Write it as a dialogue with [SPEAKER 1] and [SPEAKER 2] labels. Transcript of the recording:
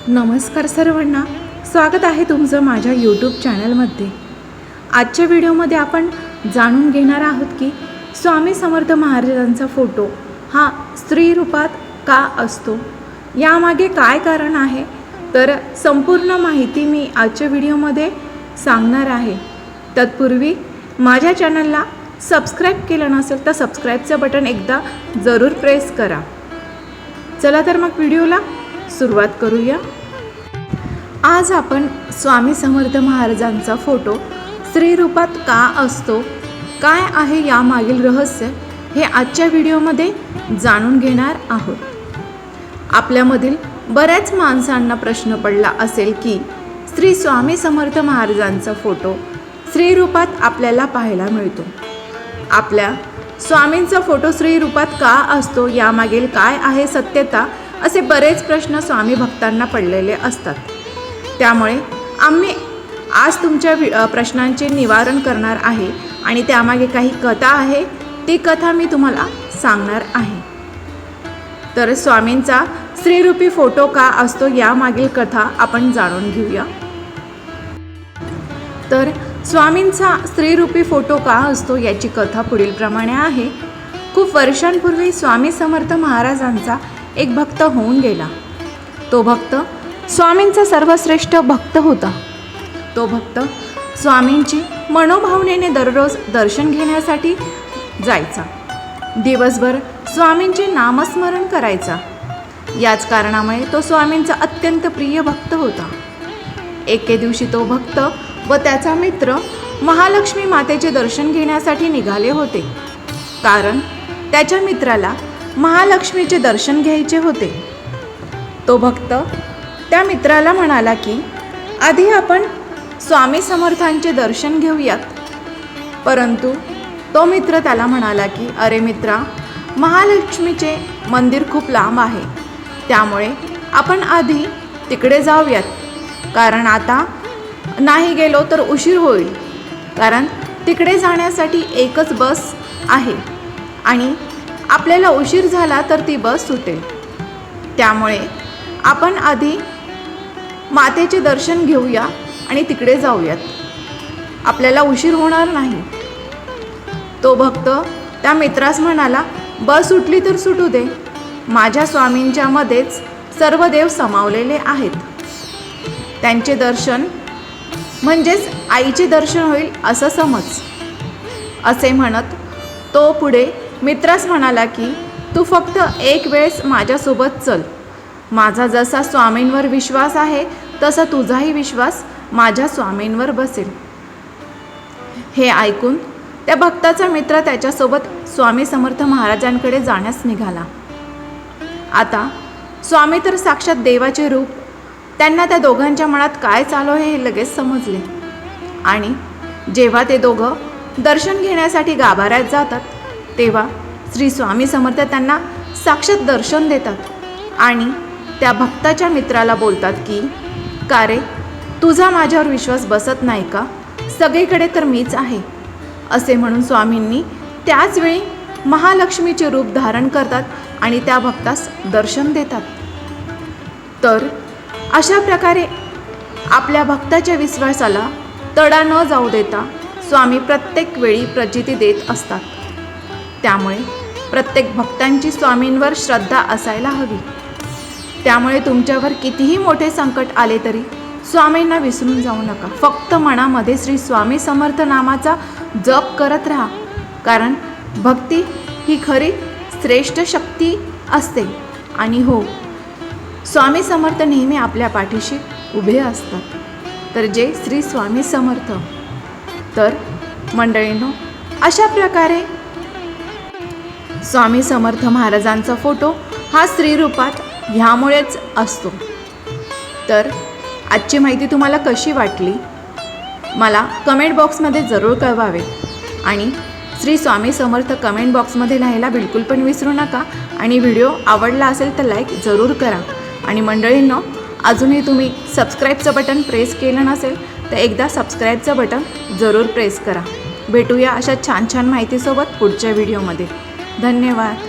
[SPEAKER 1] नमस्कार सर्वांना, स्वागत आहे तुमचं माझ्या यूट्यूब चॅनलमध्ये। आजच्या व्हिडिओमध्ये आपण जाणून घेणार आहोत की स्वामी समर्थ महाराजांचा फोटो हा स्त्री रूपात का असतो, यामागे काय कारण आहे, तर संपूर्ण माहिती मी आजच्या व्हिडिओमध्ये सांगणार आहे। तत्पूर्वी माझ्या चॅनलला सबस्क्राईब केलं नसेल तर सबस्क्राईबचं बटन एकदा जरूर प्रेस करा। चला तर मग व्हिडिओला सुरुवात करूया। आज आपण स्वामी समर्थ महाराजांचा फोटो स्त्री रूपात का असतो, काय आहे यामागील रहस्य, हे आजच्या व्हिडिओमध्ये जाणून घेणार आहोत। आपल्यामधील बऱ्याच माणसांना प्रश्न पडला असेल की श्री स्वामी समर्थ महाराजांचा फोटो स्त्री रूपात आपल्याला पाहायला मिळतो। आपल्या स्वामींचा फोटो स्त्री रूपात का असतो, यामागील काय आहे सत्यता, असे बरेच प्रश्न स्वामी भक्तांना पडलेले असतात। त्यामुळे आम्ही आज तुमच्या प्रश्नांचे निवारण करणार आहे आणि त्यामागे काही कथा आहे, ती कथा मी तुम्हाला सांगणार आहे। तर स्वामींचा स्त्रीरूपी फोटो का असतो, यामागील कथा आपण जाणून घेऊया। तर स्वामींचा स्त्रीरूपी फोटो का असतो याची कथा पुढील प्रमाणे आहे। खूप वर्षांपूर्वी स्वामी समर्थ महाराजांचा एक भक्त होऊन गेला। तो भक्त स्वामींचा सर्वश्रेष्ठ भक्त होता। तो भक्त स्वामींची मनोभावनेने दररोज दर्शन घेण्यासाठी जायचा। दिवसभर स्वामींचे नामस्मरण करायचा। याच कारणामुळे तो स्वामींचा अत्यंत प्रिय भक्त होता। एके दिवशी तो भक्त व त्याचा मित्र महालक्ष्मी मातेचे दर्शन घेण्यासाठी निघाले होते, कारण त्याच्या मित्राला महालक्ष्मीचे दर्शन घ्यायचे होते। तो भक्त त्या मित्राला म्हणाला की आधी आपण स्वामी समर्थांचे दर्शन घेऊयात, परंतु तो मित्र त्याला म्हणाला की अरे मित्रा, महालक्ष्मीचे मंदिर खूप लांब आहे, त्यामुळे आपण आधी तिकडे जाऊयात, कारण आता नाही गेलो तर उशीर होईल, कारण तिकडे जाण्यासाठी एकच बस आहे आणि आपल्याला उशीर झाला तर ती बस सुटेल। त्यामुळे आपण आधी मातेचे दर्शन घेऊया आणि तिकडे जाऊयात, आपल्याला उशीर होणार नाही। तो भक्त त्या मित्रास म्हणाला, बस सुटली तर सुटू दे, माझ्या स्वामींच्या मध्येच सर्व देव समावलेले आहेत, त्यांचे दर्शन म्हणजेच आईचे दर्शन होईल असं समज। असे म्हणत तो पुढे मित्रास म्हणाला की तू फक्त एक वेळेस माझ्यासोबत चल, माझा जसा स्वामींवर विश्वास आहे तसा तुझाही विश्वास माझ्या स्वामींवर बसेल। हे ऐकून त्या भक्ताचा मित्र त्याच्यासोबत स्वामी समर्थ महाराजांकडे जाण्यास निघाला। आता स्वामी तर साक्षात देवाचे रूप, त्यांना त्या दोघांच्या मनात काय चालू आहे हे लगेच समजले आणि जेव्हा ते दोघं दर्शन घेण्यासाठी गाभाऱ्यात जातात तेव्हा श्री स्वामी समर्थ त्यांना साक्षात दर्शन देतात आणि त्या भक्ताच्या मित्राला बोलतात की का रे, तुझा माझ्यावर विश्वास बसत नाही का, सगळीकडे तर मीच आहे। असे म्हणून स्वामींनी त्याच वेळी महालक्ष्मीचे रूप धारण करतात आणि त्या भक्तास दर्शन देतात। तर अशा प्रकारे आपल्या भक्ताच्या विश्वासाला तडा न जाऊ देता स्वामी प्रत्येक वेळी प्रचिती देत असतात। त्यामुळे प्रत्येक भक्तांची स्वामींवर श्रद्धा असायला हवी। त्यामुळे तुमच्यावर कितीही मोठे संकट आले तरी स्वामींना विसरून जाऊ नका, फक्त मनामध्ये श्री स्वामी समर्थ नामाचा जप करत राहा, कारण भक्ती ही खरी श्रेष्ठ शक्ती असते आणि हो, स्वामी समर्थ नेहमी आपल्या पाठीशी उभे असतात। तर जय श्री स्वामी समर्थ। तर मंडळींनो, अशा प्रकारे स्वामी समर्थ महाराजांचा फोटो हा स्त्री रूपात ह्यामुळेच असतो। तर आजची माहिती तुम्हाला कशी वाटली मला कमेंट बॉक्समध्ये जरूर कळवावे आणि श्री स्वामी समर्थ कमेंट बॉक्समध्ये लिहायला बिलकुल पण विसरू नका आणि व्हिडिओ आवडला असेल तर लाईक जरूर करा। आणि मंडळींनो, अजूनही तुम्ही सबस्क्राईबचं बटन प्रेस केलं नसेल तर एकदा सबस्क्राईबचं बटन जरूर प्रेस करा। भेटूया अशा छान छान माहितीसोबत पुढच्या व्हिडिओमध्ये। धन्यवाद।